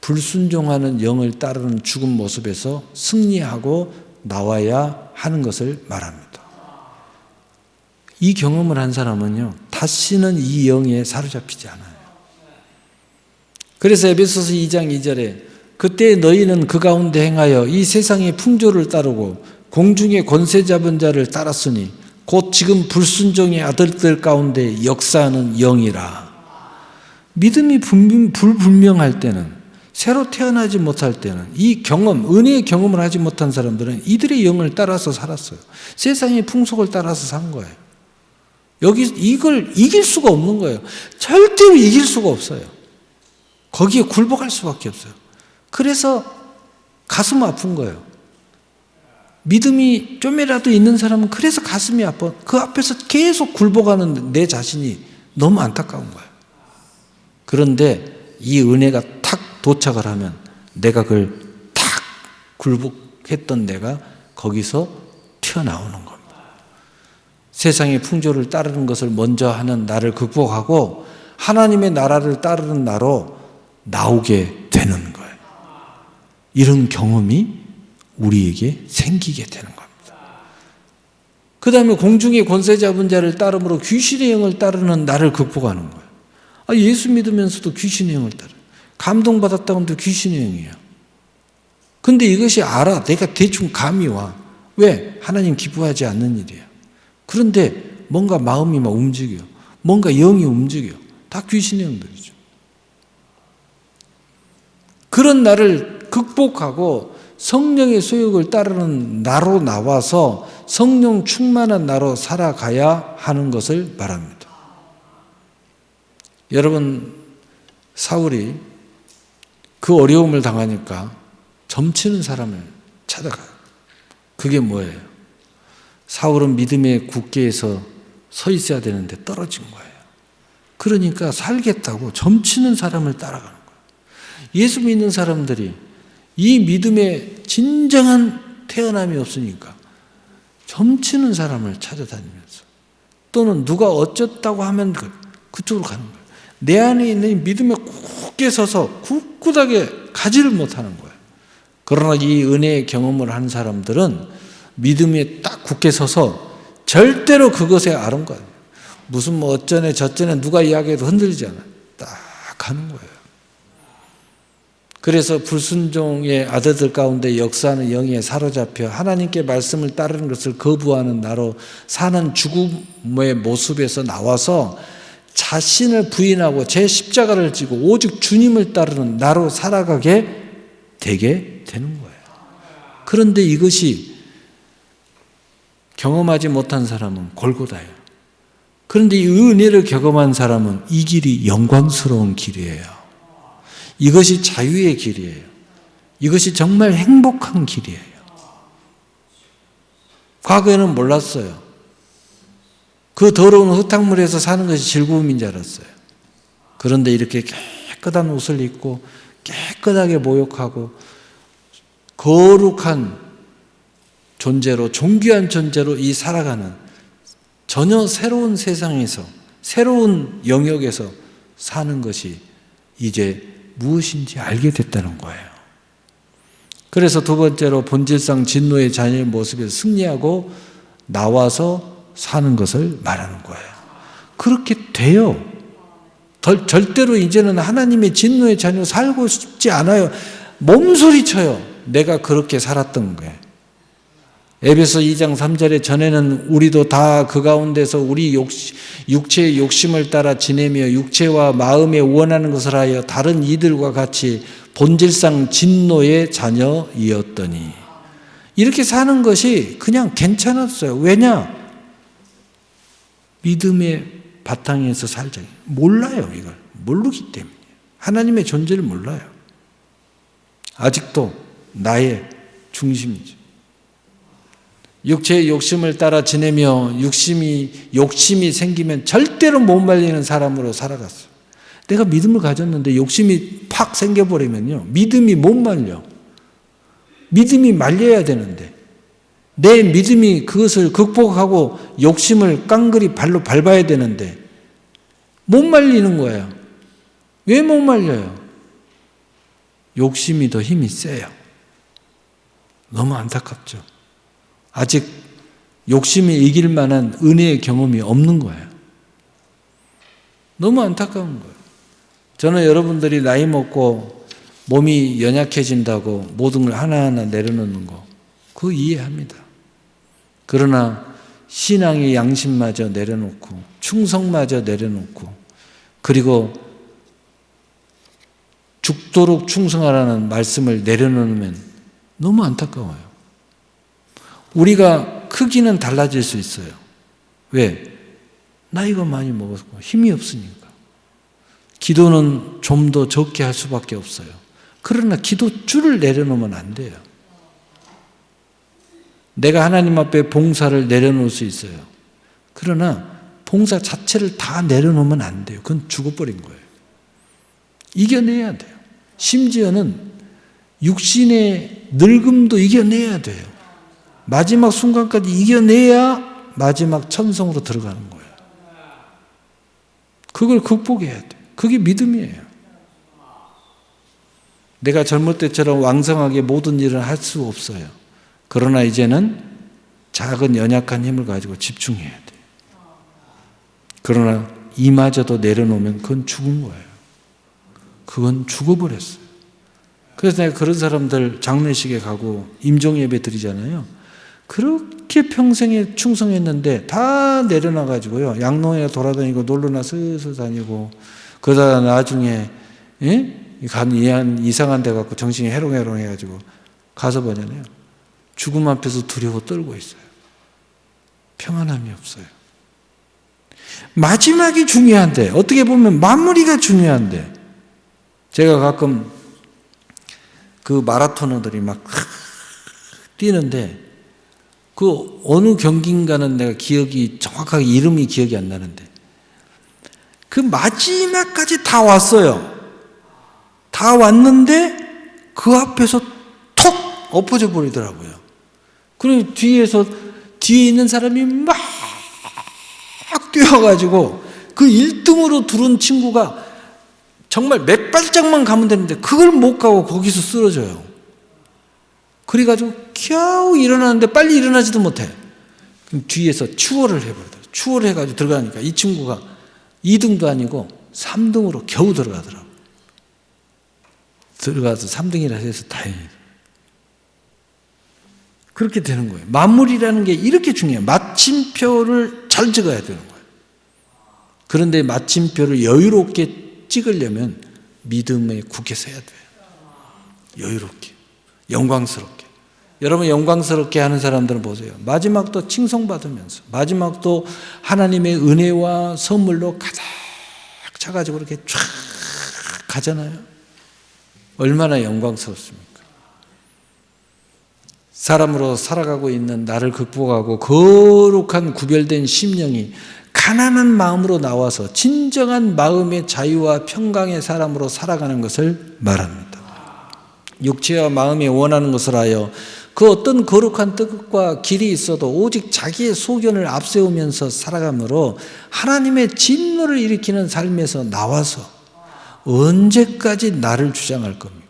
불순종하는 영을 따르는 죽은 모습에서 승리하고 나와야 하는 것을 말합니다. 이 경험을 한 사람은요, 다시는 이 영에 사로잡히지 않아요. 그래서 에베소서 2장 2절에 그때 너희는 그 가운데 행하여 이 세상의 풍조를 따르고 공중의 권세 잡은 자를 따랐으니 곧 지금 불순종의 아들들 가운데 역사하는 영이라. 믿음이 불분명할 때는, 새로 태어나지 못할 때는, 이 경험, 은혜의 경험을 하지 못한 사람들은 이들의 영을 따라서 살았어요. 세상의 풍속을 따라서 산 거예요. 이걸 이길 수가 없는 거예요. 절대로 이길 수가 없어요. 거기에 굴복할 수밖에 없어요. 그래서 가슴 아픈 거예요. 믿음이 좀이라도 있는 사람은 그래서 가슴이 아파. 그 앞에서 계속 굴복하는 내 자신이 너무 안타까운 거예요. 그런데 이 은혜가 탁 도착을 하면 내가 그걸 탁 굴복했던 내가 거기서 튀어나오는 겁니다. 세상의 풍조를 따르는 것을 먼저 하는 나를 극복하고 하나님의 나라를 따르는 나로 나오게 되는 거예요. 이런 경험이 우리에게 생기게 되는 겁니다. 그 다음에 공중의 권세 잡은 자를 따름으로 귀신의 영을 따르는 나를 극복하는 거예요. 예수 믿으면서도 귀신의 영을 따르요. 감동받았다고 하면 귀신의 영이에요. 근데 이것이 알아. 내가 대충 감이 와. 왜? 하나님 기뻐하지 않는 일이에요. 그런데 뭔가 마음이 막 움직여. 뭔가 영이 움직여. 다 귀신의 영들이죠. 그런 나를 극복하고 성령의 소욕을 따르는 나로 나와서 성령 충만한 나로 살아가야 하는 것을 말합니다. 여러분, 사울이 그 어려움을 당하니까 점치는 사람을 찾아가요. 그게 뭐예요? 사울은 믿음의 굳게에서 서 있어야 되는데 떨어진 거예요. 그러니까 살겠다고 점치는 사람을 따라가는 거예요. 예수 믿는 사람들이 이 믿음에 진정한 태어남이 없으니까 점치는 사람을 찾아다니면서 또는 누가 어쩌다고 하면 그쪽으로 가는 거예요. 내 안에 있는 믿음에 굳게 서서 굳굳하게 가지를 못하는 거예요. 그러나 이 은혜의 경험을 한 사람들은 믿음에 딱 굳게 서서 절대로 그것에 아른거예요. 무슨 뭐 어쩌네 저쩌네 누가 이야기해도 흔들리지 않아요. 딱 가는 거예요. 그래서 불순종의 아들들 가운데 역사하는 영에 사로잡혀 하나님께 말씀을 따르는 것을 거부하는 나로 사는 죽음의 모습에서 나와서 자신을 부인하고 제 십자가를 지고 오직 주님을 따르는 나로 살아가게 되게 되는 거예요. 그런데 이것이 경험하지 못한 사람은 골고다예요. 그런데 이 은혜를 경험한 사람은 이 길이 영광스러운 길이에요. 이것이 자유의 길이에요. 이것이 정말 행복한 길이에요. 과거에는 몰랐어요. 그 더러운 흙탕물에서 사는 것이 즐거움인 줄 알았어요. 그런데 이렇게 깨끗한 옷을 입고 깨끗하게 모욕하고 거룩한 존재로 존귀한 존재로 이 살아가는 전혀 새로운 세상에서 새로운 영역에서 사는 것이 이제 무엇인지 알게 됐다는 거예요. 그래서 두 번째로 본질상 진노의 자녀의 모습에서 승리하고 나와서 사는 것을 말하는 거예요. 그렇게 돼요. 절대로 이제는 하나님의 진노의 자녀 살고 싶지 않아요. 몸소리쳐요. 내가 그렇게 살았던 거예요. 에베소 2장 3절에 전에는 우리도 다 그 가운데서 우리 육체의 욕심을 따라 지내며 육체와 마음에 원하는 것을 하여 다른 이들과 같이 본질상 진노의 자녀이었더니 이렇게 사는 것이 그냥 괜찮았어요. 왜냐? 믿음의 바탕에서 살자. 몰라요, 이걸. 모르기 때문에. 하나님의 존재를 몰라요. 아직도 나의 중심이죠. 육체의 욕심을 따라 지내며 욕심이 생기면 절대로 못 말리는 사람으로 살아갔어요. 내가 믿음을 가졌는데 욕심이 팍 생겨버리면요. 믿음이 못 말려. 믿음이 말려야 되는데 내 믿음이 그것을 극복하고 욕심을 깡그리 발로 밟아야 되는데 못 말리는 거예요. 왜 못 말려요? 욕심이 더 힘이 세요. 너무 안타깝죠. 아직 욕심이 이길 만한 은혜의 경험이 없는 거예요. 너무 안타까운 거예요. 저는 여러분들이 나이 먹고 몸이 연약해진다고 모든 걸 하나하나 내려놓는 거 그거 이해합니다. 그러나 신앙의 양심마저 내려놓고 충성마저 내려놓고 그리고 죽도록 충성하라는 말씀을 내려놓으면 너무 안타까워요. 우리가 크기는 달라질 수 있어요. 왜? 나이가 많이 먹었고 힘이 없으니까. 기도는 좀 더 적게 할 수밖에 없어요. 그러나 기도줄을 내려놓으면 안 돼요. 내가 하나님 앞에 봉사를 내려놓을 수 있어요. 그러나 봉사 자체를 다 내려놓으면 안 돼요. 그건 죽어버린 거예요. 이겨내야 돼요. 심지어는 육신의 늙음도 이겨내야 돼요. 마지막 순간까지 이겨내야 마지막 천성으로 들어가는 거예요. 그걸 극복해야 돼요. 그게 믿음이에요. 내가 젊을 때처럼 왕성하게 모든 일을 할 수 없어요. 그러나 이제는 작은 연약한 힘을 가지고 집중해야 돼요. 그러나 이마저도 내려놓으면 그건 죽은 거예요. 그건 죽어버렸어요. 그래서 내가 그런 사람들 장례식에 가고 임종예배 드리잖아요. 그렇게 평생에 충성했는데 다 내려놔가지고요. 양로에 돌아다니고 놀러나 슬슬 다니고 그러다 나중에 이상한 데 갖고 정신이 해롱해롱 해가지고 가서 보잖아요. 죽음 앞에서 두려워 떨고 있어요. 평안함이 없어요. 마지막이 중요한데 어떻게 보면 마무리가 중요한데 제가 가끔 그 마라토너들이 막 뛰는데 그 어느 경기인가는 내가 정확하게 이름이 기억이 안 나는데 그 마지막까지 다 왔어요. 다 왔는데 그 앞에서 톡 엎어져 버리더라고요. 그리고 뒤에 있는 사람이 막 뛰어가지고 그 1등으로 들은 친구가 정말 몇 발짝만 가면 되는데 그걸 못 가고 거기서 쓰러져요. 그래가지고 겨우 일어나는데 빨리 일어나지도 못해. 그럼 뒤에서 추월을 해버려요. 추월을 해가지고 들어가니까 이 친구가 2등도 아니고 3등으로 겨우 들어가더라고. 들어가서 3등이라 해서 다행이에요. 그렇게 되는 거예요. 마무리라는 게 이렇게 중요해요. 마침표를 잘 찍어야 되는 거예요. 그런데 마침표를 여유롭게 찍으려면 믿음에 굳게 서야 돼요. 여유롭게, 영광스럽게. 여러분, 영광스럽게 하는 사람들은 보세요. 마지막도 칭송받으면서, 마지막도 하나님의 은혜와 선물로 가득 차가지고 이렇게 쫙 가잖아요. 얼마나 영광스럽습니까? 사람으로 살아가고 있는 나를 극복하고 거룩한 구별된 심령이 가난한 마음으로 나와서 진정한 마음의 자유와 평강의 사람으로 살아가는 것을 말합니다. 육체와 마음이 원하는 것을 하여 그 어떤 거룩한 뜻과 길이 있어도 오직 자기의 소견을 앞세우면서 살아가므로 하나님의 진노를 일으키는 삶에서 나와서 언제까지 나를 주장할 겁니까?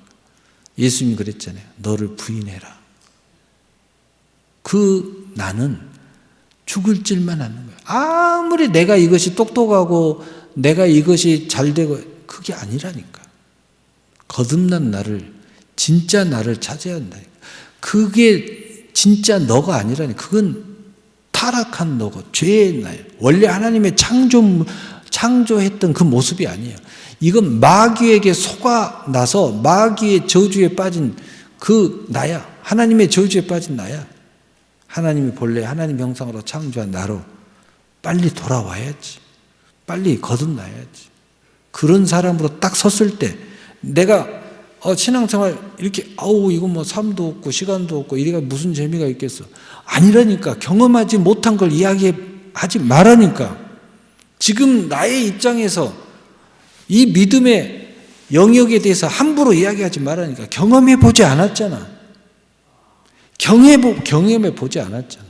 예수님이 그랬잖아요. 너를 부인해라. 그 나는 죽을 줄만 아는 거예요. 아무리 내가 이것이 똑똑하고 내가 이것이 잘 되고 그게 아니라니까. 거듭난 나를, 진짜 나를 찾아야 한다니까. 그게 진짜 너가 아니라니. 그건 타락한 너고 죄의 나예요. 원래 하나님의 창조했던 그 모습이 아니에요. 이건 마귀에게 속아나서 마귀의 저주에 빠진 그 나야. 하나님의 저주에 빠진 나야. 하나님이 본래 하나님 형상으로 창조한 나로 빨리 돌아와야지. 빨리 거듭나야지. 그런 사람으로 딱 섰을 때 내가 신앙생활 이렇게 이거 뭐 삶도 없고 시간도 없고 이래가 무슨 재미가 있겠어. 아니라니까. 경험하지 못한 걸 이야기하지 말라니까. 지금 나의 입장에서 이 믿음의 영역에 대해서 함부로 이야기하지 말라니까. 경험해 보지 않았잖아. 경험해 보지 않았잖아.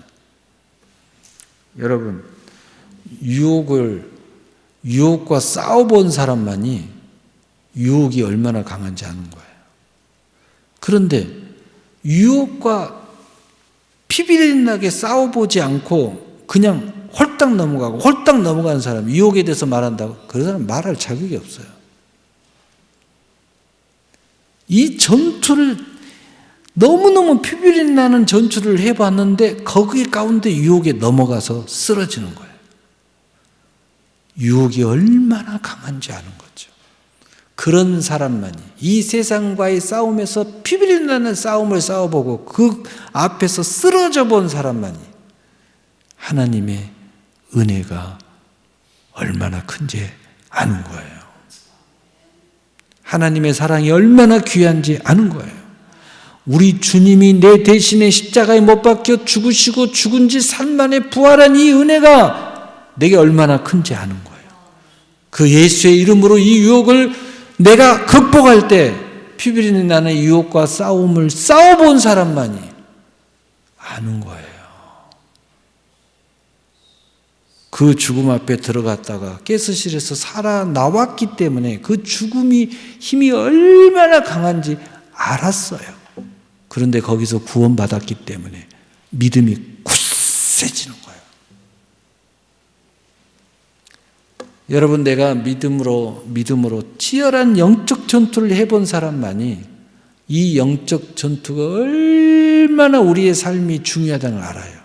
여러분, 유혹과 싸워본 사람만이 유혹이 얼마나 강한지 아는 거예요. 그런데 유혹과 피비린나게 싸워보지 않고 그냥 홀딱 넘어가는 사람, 유혹에 대해서 말한다고? 그 사람 말할 자격이 없어요. 이 전투를 너무너무 피비린나는 전투를 해봤는데 거기 가운데 유혹에 넘어가서 쓰러지는 거예요. 유혹이 얼마나 강한지 아는 거죠. 그런 사람만이 이 세상과의 싸움에서 피비린나는 싸움을 싸워보고 그 앞에서 쓰러져 본 사람만이 하나님의 은혜가 얼마나 큰지 아는 거예요. 하나님의 사랑이 얼마나 귀한지 아는 거예요. 우리 주님이 내 대신에 십자가에 못 박혀 죽으시고 죽은 지 3만에 부활한 이 은혜가 내게 얼마나 큰지 아는 거예요. 그 예수의 이름으로 이 유혹을 내가 극복할 때 피비린내 나는 유혹과 싸움을 싸워본 사람만이 아는 거예요. 그 죽음 앞에 들어갔다가 가스실에서 살아나왔기 때문에 그 죽음이 힘이 얼마나 강한지 알았어요. 그런데 거기서 구원받았기 때문에 믿음이 굳세지는 거예요. 여러분, 내가 믿음으로 치열한 영적 전투를 해본 사람만이 이 영적 전투가 얼마나 우리의 삶이 중요하다는 걸 알아요.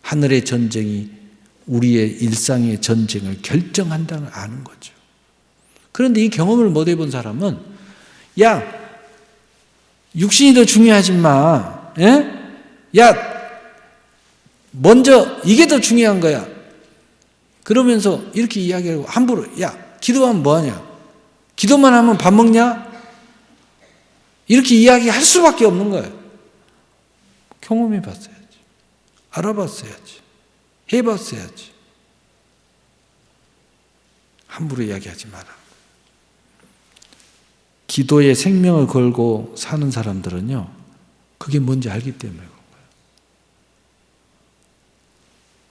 하늘의 전쟁이 우리의 일상의 전쟁을 결정한다는 걸 아는 거죠. 그런데 이 경험을 못 해본 사람은 육신이 더 중요하지 마. 먼저 이게 더 중요한 거야. 그러면서 이렇게 이야기하고 함부로 기도하면 뭐하냐? 기도만 하면 밥 먹냐? 이렇게 이야기할 수밖에 없는 거예요. 경험해 봤어야지. 알아봤어야지. 해봤어야지. 함부로 이야기하지 마라. 기도에 생명을 걸고 사는 사람들은요, 그게 뭔지 알기 때문에 그런 거예요.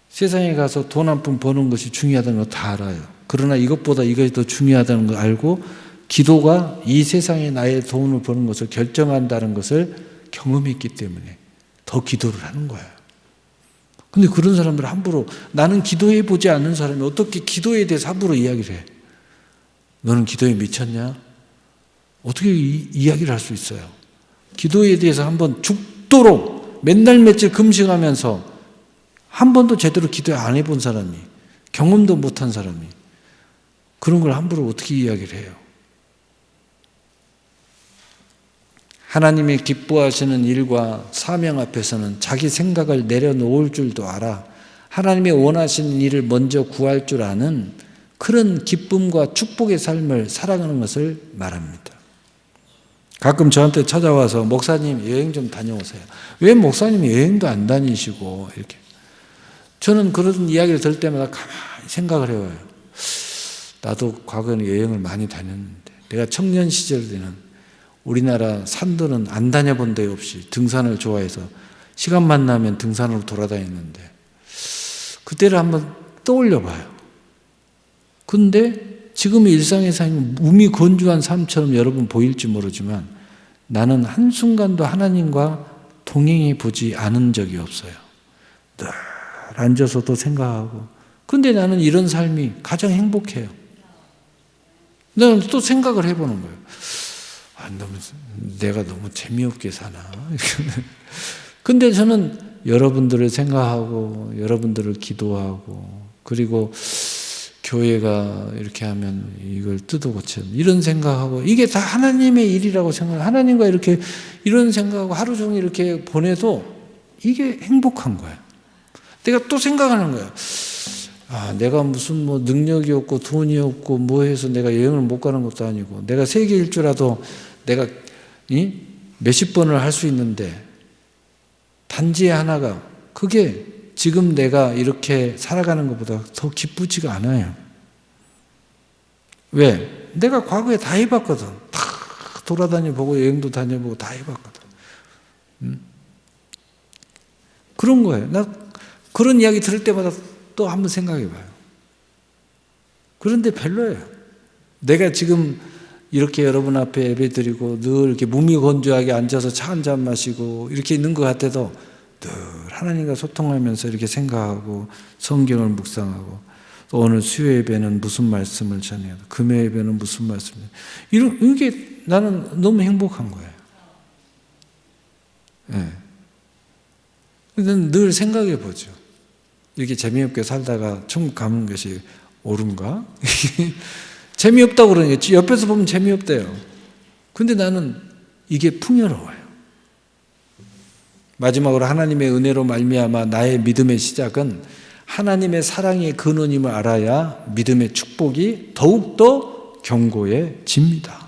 세상에 가서 돈 한 푼 버는 것이 중요하다는 거 다 알아요. 그러나 이것보다 이것이 더 중요하다는 거 알고 기도가 이 세상에 나의 돈을 버는 것을 결정한다는 것을 경험했기 때문에 더 기도를 하는 거예요. 근데 그런 사람들 함부로, 나는 기도해 보지 않는 사람이 어떻게 기도에 대해서 함부로 이야기를 해? 너는 기도에 미쳤냐? 어떻게 이야기를 할 수 있어요? 기도에 대해서 한번 죽도록 맨날 며칠 금식하면서 한 번도 제대로 기도 안 해본 사람이, 경험도 못한 사람이 그런 걸 함부로 어떻게 이야기를 해요? 하나님이 기뻐하시는 일과 사명 앞에서는 자기 생각을 내려놓을 줄도 알아 하나님이 원하시는 일을 먼저 구할 줄 아는 그런 기쁨과 축복의 삶을 살아가는 것을 말합니다. 가끔 저한테 찾아와서 목사님 여행 좀 다녀오세요. 왜 목사님이 여행도 안 다니시고 이렇게. 저는 그런 이야기를 들을 때마다 가만히 생각을 해봐요. 나도 과거에는 여행을 많이 다녔는데 내가 청년 시절 때는 우리나라 산들은 안 다녀본 데 없이 등산을 좋아해서 시간만 나면 등산으로 돌아다녔는데 그때를 한번 떠올려 봐요. 근데 지금의 일상의 삶이 무미 건조한 삶처럼 여러분 보일지 모르지만 나는 한순간도 하나님과 동행해 보지 않은 적이 없어요. 늘 앉아서도 생각하고. 근데 나는 이런 삶이 가장 행복해요. 나는 또 생각을 해보는 거예요. 내가 너무 재미없게 사나. 근데 저는 여러분들을 생각하고 여러분들을 기도하고 그리고 교회가 이렇게 하면 이걸 뜯어고쳐 이런 생각하고 이게 다 하나님의 일이라고 생각해요. 하나님과 이렇게 이런 생각하고 하루 종일 이렇게 보내도 이게 행복한 거예요. 내가 또 생각하는 거예요. 내가 무슨 뭐 능력이 없고 돈이 없고 뭐 해서 내가 여행을 못 가는 것도 아니고 내가 세계 일주라도 내가 몇십 번을 할 수 있는데 단지 하나가 그게 지금 내가 이렇게 살아가는 것보다 더 기쁘지가 않아요. 왜? 내가 과거에 다 해봤거든. 다 돌아다녀보고 여행도 다녀보고 다 해봤거든. 그런 거예요. 나 그런 이야기 들을 때마다 또 한번 생각해봐요. 그런데 별로예요. 내가 지금 이렇게 여러분 앞에 예배드리고 늘 이렇게 무미건조하게 앉아서 차 한 잔 마시고 이렇게 있는 것 같아도 늘 하나님과 소통하면서 이렇게 생각하고 성경을 묵상하고 또 오늘 수요 예배는 무슨 말씀을 전해야 돼? 금요 예배는 무슨 말씀을 이게 나는 너무 행복한 거예요. 네. 늘 생각해 보죠. 이렇게 재미없게 살다가 천국 가는 것이 옳은가? 재미없다고 그러겠지. 옆에서 보면 재미없대요. 근데 나는 이게 풍요로워요. 마지막으로 하나님의 은혜로 말미암아 나의 믿음의 시작은 하나님의 사랑의 근원임을 알아야 믿음의 축복이 더욱더 견고해집니다.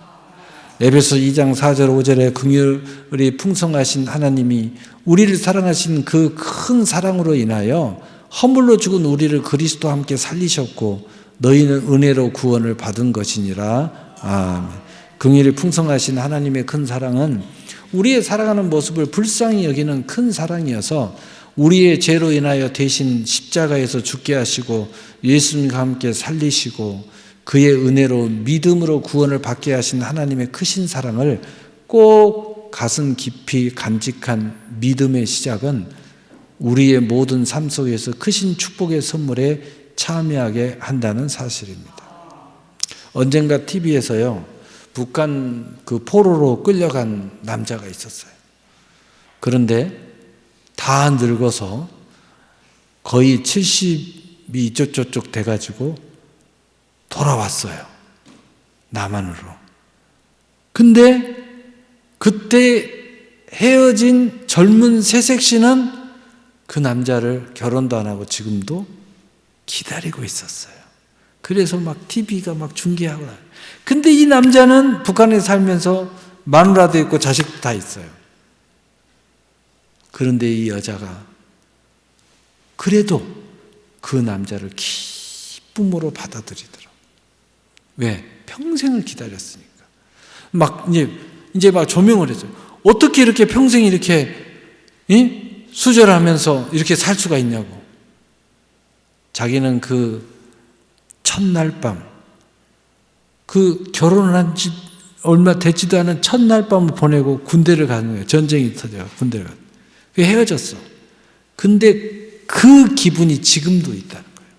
에베소 2장 4절 5절에 긍휼이 풍성하신 하나님이 우리를 사랑하신 그 큰 사랑으로 인하여 허물로 죽은 우리를 그리스도와 함께 살리셨고 너희는 은혜로 구원을 받은 것이니라. 아멘. 긍휼이 풍성하신 하나님의 큰 사랑은 우리의 살아가는 모습을 불쌍히 여기는 큰 사랑이어서 우리의 죄로 인하여 대신 십자가에서 죽게 하시고 예수님과 함께 살리시고 그의 은혜로 믿음으로 구원을 받게 하신 하나님의 크신 사랑을 꼭 가슴 깊이 간직한 믿음의 시작은 우리의 모든 삶 속에서 크신 축복의 선물에 참여하게 한다는 사실입니다. 언젠가 TV에서요, 북한 그 포로로 끌려간 남자가 있었어요. 그런데 다 늙어서 거의 70이 이쪽 저쪽 돼가지고 돌아왔어요. 남한으로. 근데 그때 헤어진 젊은 새색시는 그 남자를 결혼도 안 하고 지금도 기다리고 있었어요. 그래서 막 TV가 막 중계하고. 근데 이 남자는 북한에 살면서 마누라도 있고 자식도 다 있어요. 그런데 이 여자가 그래도 그 남자를 기쁨으로 받아들이더라고요. 왜? 평생을 기다렸으니까. 막 이제 막 조명을 했어요. 어떻게 이렇게 평생 이렇게 수절하면서 이렇게 살 수가 있냐고. 자기는 그 첫날 밤 그 결혼한 지 얼마 되지도 않은 첫날 밤을 보내고 군대를 가는 거예요. 전쟁이 터져요. 군대를 가는 거예요. 헤어졌어. 근데 그 기분이 지금도 있다는 거예요.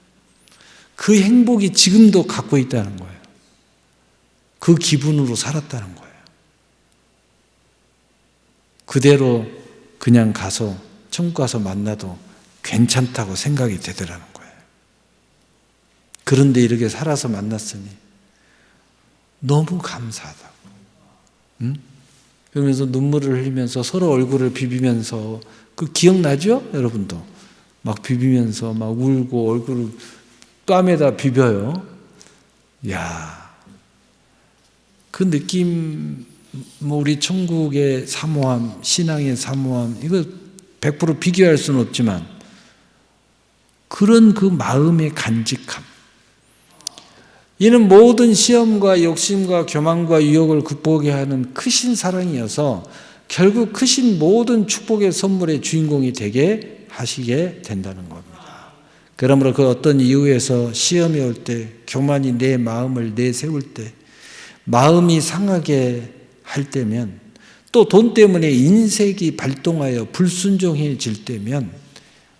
그 행복이 지금도 갖고 있다는 거예요. 그 기분으로 살았다는 거예요. 그대로 그냥 가서 천국 가서 만나도 괜찮다고 생각이 되더라는 거예요. 그런데 이렇게 살아서 만났으니 너무 감사하다고. 응? 그러면서 눈물을 흘리면서 서로 얼굴을 비비면서, 그 기억나죠? 여러분도 막 비비면서 막 울고 얼굴을 땀에다 비벼요. 야, 그 느낌, 뭐 우리 천국의 사모함, 신앙의 사모함, 이거 100% 비교할 수는 없지만 그런 그 마음의 간직함, 이는 모든 시험과 욕심과 교만과 유혹을 극복하게 하는 크신 사랑이어서 결국 크신 모든 축복의 선물의 주인공이 되게 하시게 된다는 겁니다. 그러므로 그 어떤 이유에서 시험이 올 때, 교만이 내 마음을 내세울 때, 마음이 상하게 할 때면, 또 돈 때문에 인색이 발동하여 불순종해질 때면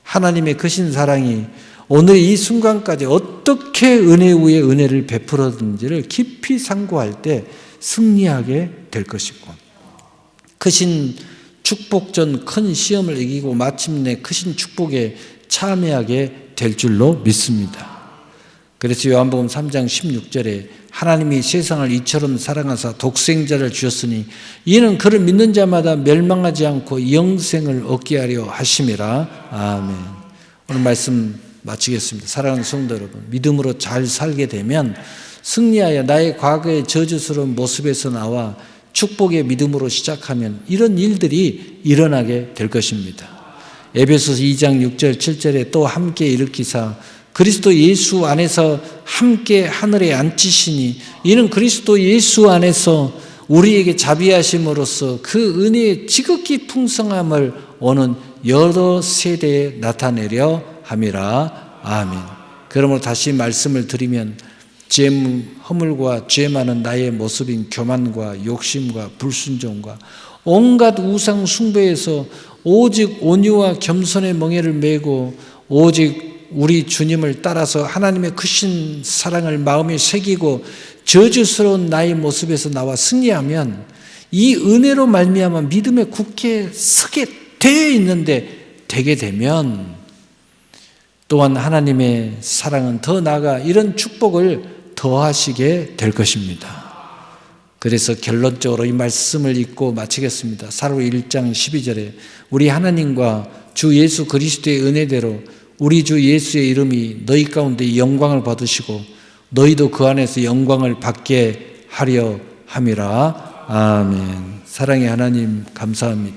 하나님의 크신 사랑이 오늘 이 순간까지 어떻게 은혜 위에 은혜를 베풀었는지를 깊이 상고할 때 승리하게 될 것이고, 크신 축복 전 큰 시험을 이기고 마침내 크신 축복에 참여하게 될 줄로 믿습니다. 그래서 요한복음 3장 16절에 하나님이 세상을 이처럼 사랑하사 독생자를 주셨으니 이는 그를 믿는 자마다 멸망하지 않고 영생을 얻게 하려 하심이라. 아멘. 오늘 말씀 마치겠습니다. 사랑하는 성도 여러분, 믿음으로 잘 살게 되면 승리하여 나의 과거의 저주스러운 모습에서 나와 축복의 믿음으로 시작하면 이런 일들이 일어나게 될 것입니다. 에베소서 2장 6절 7절에 또 함께 일으키사 그리스도 예수 안에서 함께 하늘에 앉히시니 이는 그리스도 예수 안에서 우리에게 자비하심으로써 그 은혜의 지극히 풍성함을 오는 여러 세대에 나타내려 함이라. 아멘. 그러므로 다시 말씀을 드리면 죄 허물과 죄 많은 나의 모습인 교만과 욕심과 불순종과 온갖 우상 숭배에서 오직 온유와 겸손의 멍에를 메고 오직 우리 주님을 따라서 하나님의 크신 사랑을 마음에 새기고 저주스러운 나의 모습에서 나와 승리하면 이 은혜로 말미암아 믿음의 굳게 서게 되어 있는데 되게 되면 또한 하나님의 사랑은 더 나아가 이런 축복을 더하시게 될 것입니다. 그래서 결론적으로 이 말씀을 읽고 마치겠습니다. 사도행전 1장 12절에 우리 하나님과 주 예수 그리스도의 은혜대로 우리 주 예수의 이름이 너희 가운데 영광을 받으시고 너희도 그 안에서 영광을 받게 하려 함이라. 아멘. 사랑의 하나님 감사합니다.